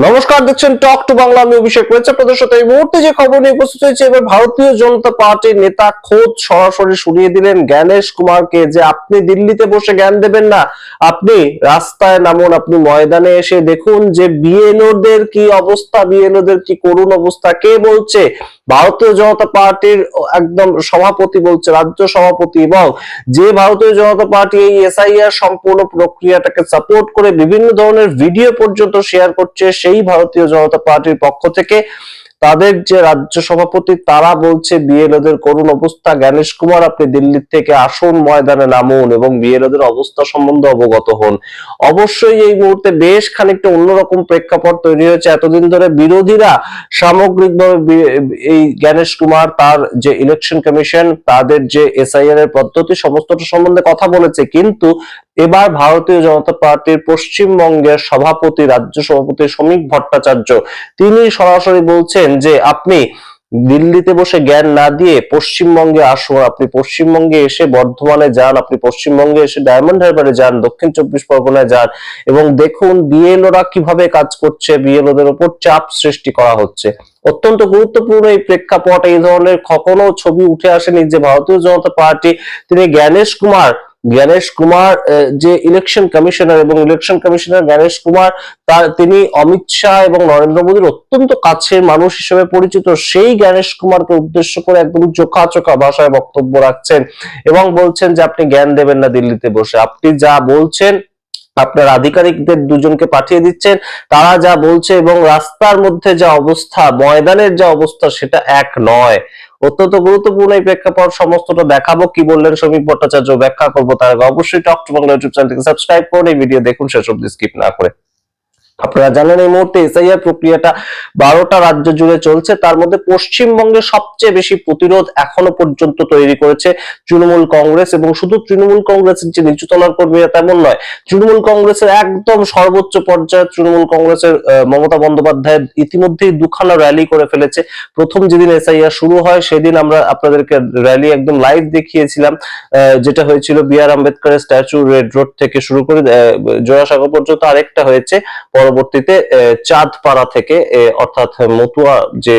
নমস্কার, দেখছেন talk to Bangla. আমি অভিষেক রয়েছে আপনাদের সাথে। এই মুহূর্তে যে খবর নিয়ে উপস্থিত হয়েছে, এবার ভারতীয় জনতা পার্টির নেতা খোদ সরাসরি শুনিয়ে দিলেন জ্ঞানেশ কুমারকে যে আপনি দিল্লিতে বসে জ্ঞান দেবেন না, আপনি রাস্তায় নামুন, আপনি ময়দানে এসে দেখুন যে বিএলওদের কি অবস্থা, বিএলওদের কি করুণ অবস্থা। কে বলছে? ভারতীয় জনতা পার্টির একদম সভাপতি বলছে, রাজ্য সভাপতি। এবং যে ভারতীয় জনতা পার্টি এই এসআইআর সম্পূর্ণ প্রক্রিয়াটাকে সাপোর্ট করে বিভিন্ন ধরনের ভিডিও পর্যন্ত শেয়ার করছে, সেই ভারতীয় জনতা পার্টির পক্ষ থেকে তাদের যে রাজ্য সভাপতি তারা বলছে বিএলওদের করুণ অবস্থা। জ্ঞানেশ কুমার, আপনি দিল্লি থেকে আসুন, ময়দানে নামুন এবং বিএলওদের অবস্থা সম্বন্ধে অবগত হন। অবশ্যই এই মুহূর্তে বেশ খানিকটা অন্যরকম প্রেক্ষাপট তৈরি হয়েছে। এতদিন ধরে বিরোধীরা সামগ্রিকভাবে এই জ্ঞানেশ কুমার, তার যে ইলেকশন কমিশন, তাদের যে এসআইআর এর পদ্ধতি সমস্তটা সম্বন্ধে কথা বলেছে, কিন্তু এবার ভারতীয় জনতা পার্টির পশ্চিমবঙ্গের সভাপতি, রাজ্য সভাপতি শ্রমিক ভট্টাচার্য, তিনি সরাসরি বলছেন যে আপনি দিল্লিতে বসে জ্ঞান না দিয়ে পশ্চিমবঙ্গে আসুন, আপনি পশ্চিমবঙ্গে এসে বর্ধমানে যান, আপনি পশ্চিমবঙ্গে এসে ডায়মন্ড হারবারে যান, দক্ষিণ চব্বিশ পরগনায় যান এবং দেখুন বিএলওরা কিভাবে কাজ করছে, বিএলওদের উপর চাপ সৃষ্টি করা হচ্ছে। অত্যন্ত গুরুত্বপূর্ণ এই প্রেক্ষাপট। এই ধরনের কখনো ছবি উঠে আসেনি যে ভারতীয় জনতা পার্টি, তিনি জ্ঞানেশ কুমার যে ইলেকশন কমিশনার, এবং ইলেকশন কমিশনার জ্ঞানেশ কুমার, তিনি অমিত শাহ এবং নরেন্দ্র মোদীর অত্যন্ত কাছের মানুষ হিসেবে পরিচিত। সেই জ্ঞানেশ কুমারকে উদ্দেশ্য করে একদম চোখা ভাষায় বক্তব্য রাখছেন এবং বলছেন যে আপনি জ্ঞান দেবেন না দিল্লিতে বসে। আপনি যা বলছেন, আপনার আধিকারিকদের দুজনকে পাঠিয়ে দিচ্ছেন, তারা যা বলছে এবং রাস্তার মধ্যে যা অবস্থা, ময়দানের যা অবস্থা, সেটা এক নয়। অত্যন্ত গুরুত্বপূর্ণ এই প্রেক্ষাপট, সমস্তটা দেখাবো। কি বললেন শ্রমিক ভট্টাচার্য ব্যাখ্যা করবো। তার আগে অবশ্যই টক টু বাংলা ইউটিউব চ্যানেলটিকে সাবস্ক্রাইব করুন, এই ভিডিও দেখুন শেষ অবধি স্কিপ না করে। আপনারা জানেন এই মুহূর্তে এসআইআর প্রক্রিয়াটা 12টা রাজ্য জুড়ে চলছে। তার মধ্যে পশ্চিমবঙ্গে সবচেয়ে বেশি প্রতিরোধ এখনো পর্যন্ত তৈরি করেছে তৃণমূল কংগ্রেস। এবং শুধু তৃণমূল কংগ্রেসের যে নিচুতলার কর্মীরা তেমন নয়, তৃণমূল কংগ্রেসের একদম সর্বোচ্চ পর্যায়ে তৃণমূল কংগ্রেসের মমতা বন্দ্যোপাধ্যায় ইতিমধ্যেই দুখানা র্যালি করে ফেলেছে। প্রথম যেদিন এসআইআর শুরু হয় সেদিন আমরা আপনাদেরকে র্যালি একদম লাইভ দেখিয়েছিলাম, যেটা হয়েছিল বি আর আম্বেদকরের স্ট্যাচু, রেড রোড থেকে শুরু করে জোড়াসাঁকো পর্যন্ত। আরেকটা হয়েছে পরবর্তীতে চাঁদপাড়া থেকে, অর্থাৎ মতুয়া যে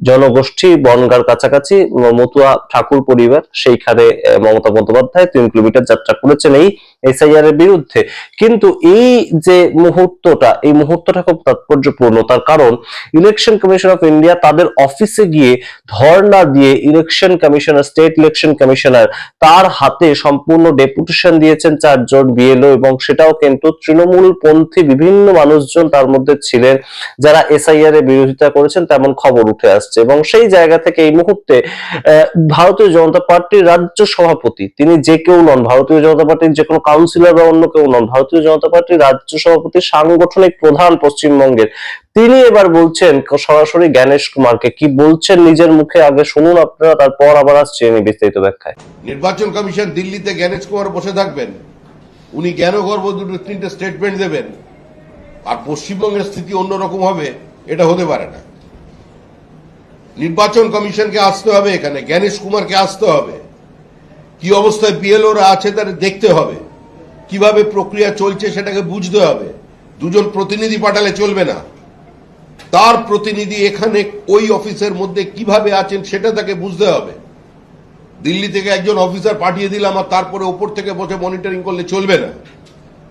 জনগোষ্ঠী, বনগাঁর কাছাকাছি মতুয়া ঠাকুর পরিবার, সেইখানে মমতা বন্দ্যোপাধ্যায় 3 কিলোমিটার যাত্রা করেছেন এই এসআইআর এর বিরুদ্ধে। কিন্তু এই যে মুহূর্তটা খুব তাৎপর্যপূর্ণ। তার কারণ ইলেকশন কমিশন অফ ইন্ডিয়া তাদের অফিসে গিয়ে ধর্ণা দিয়ে election commissioner, state election commissioner, তার হাতে সম্পূর্ণ ডেপুটেশন দিয়েছেন 4 জন বিএলও। এবং সেটাও কিন্তু তৃণমূল পন্থী বিভিন্ন মানুষজন তার মধ্যে ছিলেন যারা এসআইআর এর বিরোধিতা করেছেন, তেমন খবর উঠে আসছে। এবং সেই জায়গা থেকে এই মুহূর্তে ভারতীয় জনতা পার্টির রাজ্য সভাপতি, তিনি যে কেউ নন, ভারতীয় জনতা পার্টির যে কোনো কাউন্সিলর বা অন্য কেউ নন, ভারতীয় জনতা পার্টির রাজ্য সভাপতি, সাংগঠনিক প্রধান পশ্চিমবঙ্গের, তিনি এবার বলছেন সরাসরি জ্ঞানেশ কুমারকে। কি বলছেন নিজের মুখে আগে শুনুন আপনারা, তারপর আবার আসছে বিস্তারিত ব্যাখ্যায়। নির্বাচন কমিশন দিল্লিতে জ্ঞানেশ কুমার বসে থাকবেন, উনি জ্ঞান গর্ব 2-3টে স্টেটমেন্ট দেবেন, আর পশ্চিমবঙ্গের স্থিতি অন্যরকম হবে, এটা হতে পারে না। নির্বাচন কমিশনকে আসতে হবে, এখানে জ্ঞানেশ কুমারকে আসতে হবে, কি অবস্থায় বিএলওরা আছে তাদের দেখতে হবে, কিভাবে প্রক্রিয়া চলছে সেটাকে বুঝতে হবে। দুজন প্রতিনিধি পাঠালে চলবে না, তার প্রতিনিধি এখানে ওই অফিসের মধ্যে কিভাবে আছেন সেটা তাকে বুঝতে হবে। দিল্লি থেকে একজন অফিসার পাঠিয়ে দিলাম আর তারপরে ওপর থেকে বসে মনিটরিং করলে চলবে না।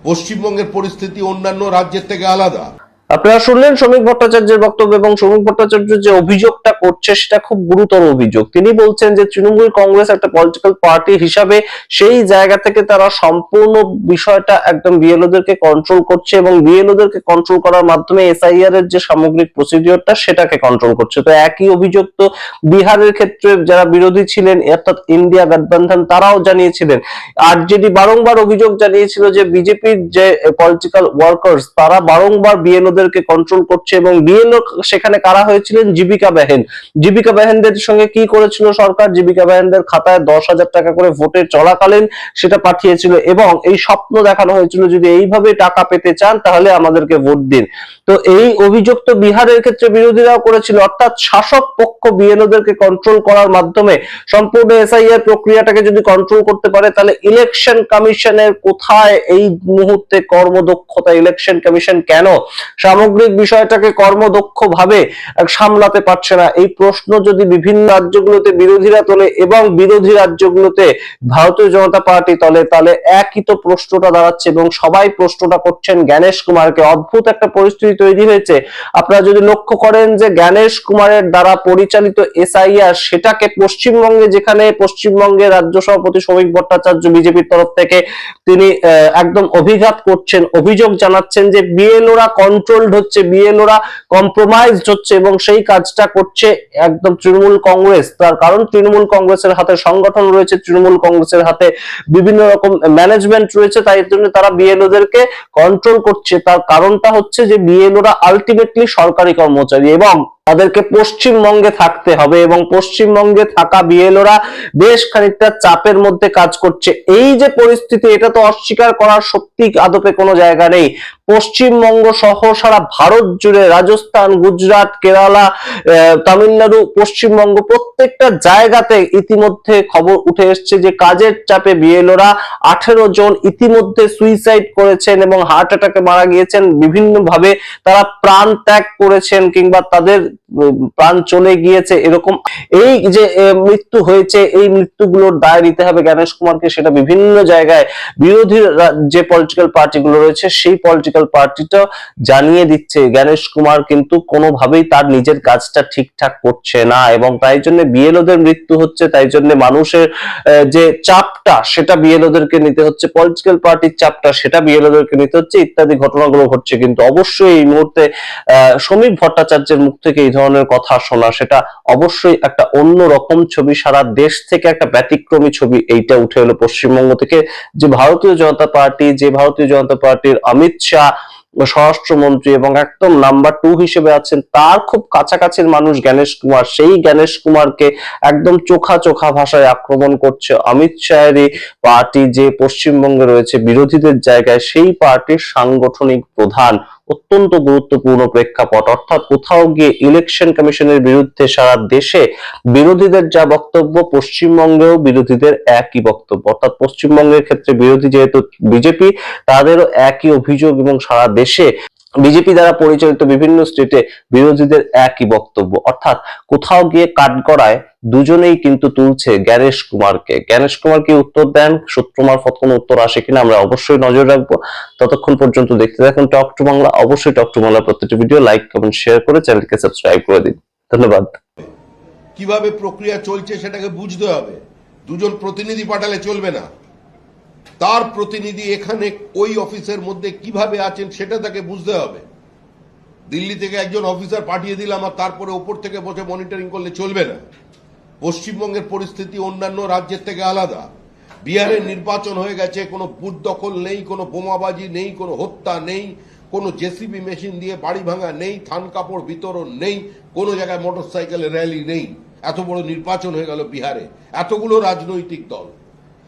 পশ্চিমবঙ্গের পরিস্থিতি অন্যান্য রাজ্যের থেকে আলাদা। আপনারা শুনলেন শ্রমিক ভট্টাচার্যের বক্তব্য। এবং শ্রমিক ভট্টাচার্য যে অভিযোগটা করছে সেটা খুব গুরুতর অভিযোগ। তিনি বলছেন যে তৃণমূল কংগ্রেস একটা পলিটিক্যাল পার্টি হিসাবে সেই জায়গা থেকে তারা সম্পূর্ণ বিষয়টা একদম বিএলওদেরকে কন্ট্রোল করছে এবং বিএলওদেরকে কন্ট্রোল করার মাধ্যমে এসআইআর এর যে সামগ্রিক প্রসিডিওরটা সেটাকে কন্ট্রোল করছে। তো একই অভিযোগ তো বিহারের ক্ষেত্রে যারা বিরোধী ছিলেন, অর্থাৎ ইন্ডিয়া গঠবন্ধন, তারাও জানিয়েছিলেন। আরজেডি বারংবার অভিযোগ জানিয়েছিল যে বিজেপির যে পলিটিক্যাল ওয়ার্কার্স, তারা বারংবার বিএলও কে কন্ট্রোল করছে। এবং বিএলও সেখানে কারা হয়েছিলেন? জীবিকা বাহেনদের সঙ্গে কি করেছিল সরকার? জীবিকা বাহেনদের খাতায় 10,000 টাকা করে ভোটে চলাকালীন সেটা পাঠিয়েছিল এবং এই স্বপ্ন দেখানো হয়েছিল যদি এইভাবে টাকা পেতে চান তাহলে আমাদেরকে ভোট দিন। তো এই অভিযোগ তো বিহারের ক্ষেত্রে বিরোধীরাও করেছিল। অর্থাৎ শাসক পক্ষ বিএলওদেরকে কন্ট্রোল করার মাধ্যমে সম্পূর্ণ এসআইআর প্রক্রিয়াটাকে যদি কন্ট্রোল করতে পারে, তাহলে ইলেকশন কমিশনের কোথায় এই মুহূর্তে কর্মদক্ষতা? ইলেকশন কমিশন কেন সামগ্রিক বিষয়টাকে কর্মদক্ষ ভাবে সামলাতে পারছে না। এই প্রশ্ন যদি বিভিন্ন রাজ্যগুলোতে বিরোধীরা তোলে এবং বিরোধী রাজ্যগুলোতে ভারতীয় জনতা পার্টি তোলে, তাহলে একই তো প্রশ্নটা দাঁড়াচ্ছে এবং সবাই প্রশ্নটা করছেন জ্ঞানেশ কুমারকে। অদ্ভুত একটা পরিস্থিতি তৈরি হয়েছে। আপনারা যদি লক্ষ্য করেন যে জ্ঞানেশ কুমারের দ্বারা পরিচালিত এসআইআর, সেটাকে পশ্চিমবঙ্গে, যেখানে পশ্চিমবঙ্গের রাজ্য সভাপতি শ্রমিক ভট্টাচার্য বিজেপির তরফ থেকে তিনি একদম অভিঘাত করছেন, অভিযোগ জানাচ্ছেন যে বিএলওরা কন্ট্রোলড হচ্ছে, বিএলওরা কম্প্রোমাইজড হচ্ছে এবং সেই কাজটা করছে একদম তৃণমূল কংগ্রেস। তার কারণ তৃণমূল কংগ্রেসের হাতে সংগঠন রয়েছে, তৃণমূল কংগ্রেসের হাতে বিভিন্ন রকম ম্যানেজমেন্ট রয়েছে, তাই জন্য তারা বিএলওদেরকে কন্ট্রোল করছে। তার কারণটা হচ্ছে যে বিএলওরা আলটিমেটলি সরকারি কর্মচারী এবং তাদেরকে পশ্চিমবঙ্গে থাকতে হবে এবং পশ্চিমবঙ্গে থাকা বিএলওরা বেশ খানিকটা চাপের মধ্যে কাজ করছে। এই যে পরিস্থিতি, এটা তো অস্বীকার করার সত্যি আদপে কোনো জায়গা নেই। পশ্চিমবঙ্গ সহ সারা ভারত জুড়ে, রাজস্থান, গুজরাট, কেরালা, তামিলনাড়ু, পশ্চিমবঙ্গ, প্রত্যেকটা জায়গাতে ইতিমধ্যে খবর উঠে এসছে যে কাজের চাপে বিএলওরা 18 জন ইতিমধ্যে সুইসাইড করেছেন এবং হার্ট অ্যাটাকে মারা গিয়েছেন। বিভিন্ন ভাবে তারা প্রাণ ত্যাগ করেছেন কিংবা তাদের প্রাণ চলে গিয়েছে। এরকম এই যে মৃত্যু হয়েছে, এই মৃত্যুগুলোর দায় নিতে হবে জ্ঞানেশ কুমারকে, সেটা বিভিন্ন জায়গায় বিরোধী যে পলিটিক্যাল পার্টিগুলো রয়েছে সেই পলিটিক্যাল পার্টিটা জানিয়ে দিচ্ছে জ্ঞানেশ কুমার কিন্তু কোনোভাবেই তার নিজের কাজটা ঠিকঠাক করছে না এবং তাই জন্য বিএলওদের মৃত্যু হচ্ছে, তাই জন্য মানুষের যে চাপটা সেটা বিএলওদেরকে নিতে হচ্ছে, পলিটিক্যাল পার্টির চাপটা সেটা বিএলওদেরকে নিতে হচ্ছে, ইত্যাদি ঘটনাগুলো ঘটছে। কিন্তু অবশ্যই এই মুহূর্তে শ্রমিক ভট্টাচার্যের মুখ থেকে এই ধরনের কথা শোনা, সেটা অবশ্যই একটা অন্য রকম ছবি, সারা দেশ থেকে একটা ব্যতিক্রমী ছবি এইটা উঠে এলো পশ্চিমবঙ্গ থেকে। যে ভারতীয় জনতা পার্টির অমিত শাহ স্বরাষ্ট্রমন্ত্রী এবং একদম নাম্বার 2 হিসেবে আছেন, তার খুব কাছাকাছির মানুষ জ্ঞানেশ কুমার, সেই জ্ঞানেশ কুমারকে একদম চোখা চোখা ভাষায় আক্রমণ করছে অমিত শাহেরই পার্টি যে পশ্চিমবঙ্গে রয়েছে বিরোধীদের জায়গায়, সেই পার্টির সাংগঠনিক প্রধান। অত্যন্ত গুরুত্বপূর্ণ প্রেক্ষাপট। অর্থাৎ কোথাও গিয়ে ইলেকশন কমিশনের বিরুদ্ধে সারা দেশে বিরোধীদের যা বক্তব্য, পশ্চিমবঙ্গেও বিরোধীদের একই বক্তব্য। অর্থাৎ পশ্চিমবঙ্গের ক্ষেত্রে বিরোধী যেহেতু বিজেপি, তাদেরও একই অভিযোগ এবং সারা দেশে বিজেপি দ্বারা পরিচালিত বিভিন্ন স্টেটে বিরোধীদের একই বক্তব্য। অর্থাৎ কোথাও গিয়ে কাঠগড়ায় দুজনেই কিন্তু তুলছে জ্ঞানেশ কুমারকে। জ্ঞানেশ কুমার কি উত্তর দেন, সূত্র মারফত কোনো উত্তর আসে কিনা, আমরা অবশ্যই নজর রাখবো। ততক্ষণ পর্যন্ত দেখতে থাকুন টক টু বাংলা। অবশ্যই টক টু বাংলা প্রত্যেকটি ভিডিও লাইক, কমেন্ট, শেয়ার করে চ্যানেলকে সাবস্ক্রাইব করে দিন। ধন্যবাদ। কিভাবে প্রক্রিয়া চলছে সেটাকে বুঝতে হবে। দুজন প্রতিনিধি পাঠালে চলবে না। তার প্রতিনিধি এখানে ওই অফিসের মধ্যে কিভাবে আছেন সেটা তাকে বুঝতে হবে। দিল্লি থেকে একজন অফিসার পাঠিয়ে দিলাম আর তারপরে ওপর থেকে বসে মনিটরিং করলে চলবে না। পশ্চিমবঙ্গের পরিস্থিতি অন্যান্য রাজ্যের থেকে আলাদা। বিহারের নির্বাচন হয়ে গেছে, কোনো বুথ দখল নেই, কোনো বোমাবাজি নেই, কোনো হত্যা নেই, কোনো জেসিবি মেশিন দিয়ে বাড়ি ভাঙা নেই, থান কাপড় বিতরণ নেই, কোনো জায়গায় মোটরসাইকেলের র্যালি নেই। এত বড় নির্বাচন হয়ে গেল বিহারে, এতগুলো রাজনৈতিক দল,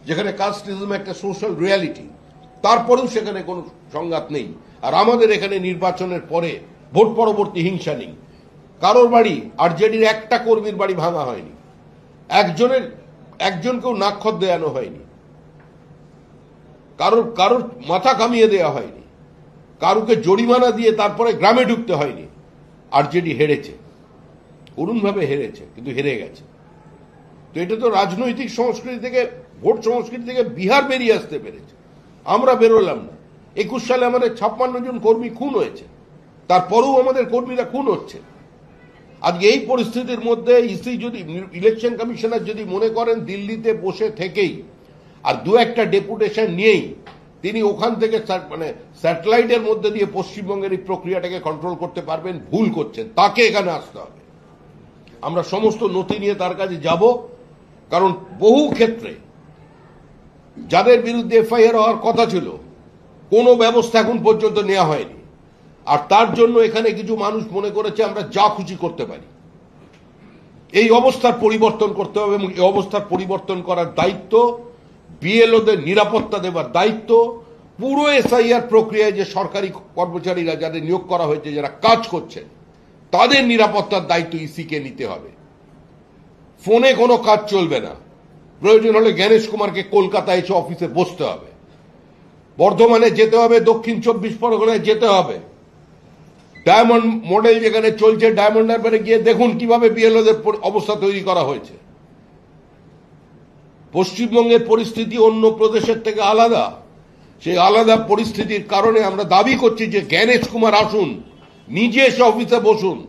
যেখানে কাস্টিজম একটা সোশ্যাল রিয়ালিটি, তারপরেও সেখানে কোনো সংঘাত নেই। আর আমাদের এখানে নির্বাচনের পরে ভোট পরবর্তী হিংসা নেই। কারোর বাড়ি, আরজেডির একটা কর্মীর বাড়ি ভাঙা হয়নি, একজনকেও নাক্ষত দেয়ানো হয়নি, কারোর মাথা কামিয়ে দেওয়া হয়নি, কারুকে জরিমানা দিয়ে তারপরে গ্রামে ঢুকতে হয়নি। আরজেডি হেরেছে, করুণভাবে হেরেছে, কিন্তু হেরে গেছে। তো এটা তো রাজনৈতিক সংস্কৃতি থেকে, ভোট সংস্কৃতি থেকে বিহার বেরিয়ে আসতে পেরেছে, আমরা বেরোলাম না। 21 সালে আমাদের 56 জন কর্মী খুন হয়েছে, তারপরেও আমাদের কর্মীরা খুন হচ্ছে। আজকে এই পরিস্থিতির মধ্যে ইসি যদি, ইলেকশন কমিশনার যদি মনে করেন দিল্লিতে বসে থেকেই আর দু একটা ডেপুটেশন নিয়েই তিনি ওখান থেকে মানে স্যাটেলাইটের মধ্যে দিয়ে পশ্চিমবঙ্গের এই প্রক্রিয়াটাকে কন্ট্রোল করতে পারবেন, ভুল করছেন। তাকে এখানে আসতে হবে। আমরা সমস্ত নথি নিয়ে তার কাছে যাব, কারণ বহু ক্ষেত্রে যাদের বিরুদ্ধে এফআইআর হওয়ার কথা ছিল কোনো ব্যবস্থা এখন পর্যন্ত নেওয়া হয়নি। আর তার জন্য এখানে কিছু মানুষ মনে করেছে আমরা যা খুশি করতে পারি। এই অবস্থার পরিবর্তন করতে হবে এবং এই অবস্থার পরিবর্তন করার দায়িত্ব, বিএলওদের নিরাপত্তা দেওয়ার দায়িত্ব, পুরো এসআইআর প্রক্রিয়ায় যে সরকারি কর্মচারীরা যাদের নিয়োগ করা হয়েছে, যারা কাজ করছেন, তাদের নিরাপত্তার দায়িত্ব ইসিকে নিতে হবে। ফোনে কোনো কাজ চলবে না। প্রয়োজন হলে জ্ঞানেশ কুমারকে কলকাতায় এসে অফিসে বসতে হবে, বর্ধমানে যেতে হবে, দক্ষিণ 24 পরগনায় যেতে হবে, ডায়মন্ড মডেল যেখানে চলছে, ডায়মন্ড হারবারে গিয়ে দেখুন কিভাবে বিএলওদের অবস্থা তৈরি করা হয়েছে। পশ্চিমবঙ্গের পরিস্থিতি অন্য প্রদেশের থেকে আলাদা। সেই আলাদা পরিস্থিতির কারণে আমরা দাবি করছি যে জ্ঞানেশ কুমার আসুন, নিজে এসে অফিসে বসুন,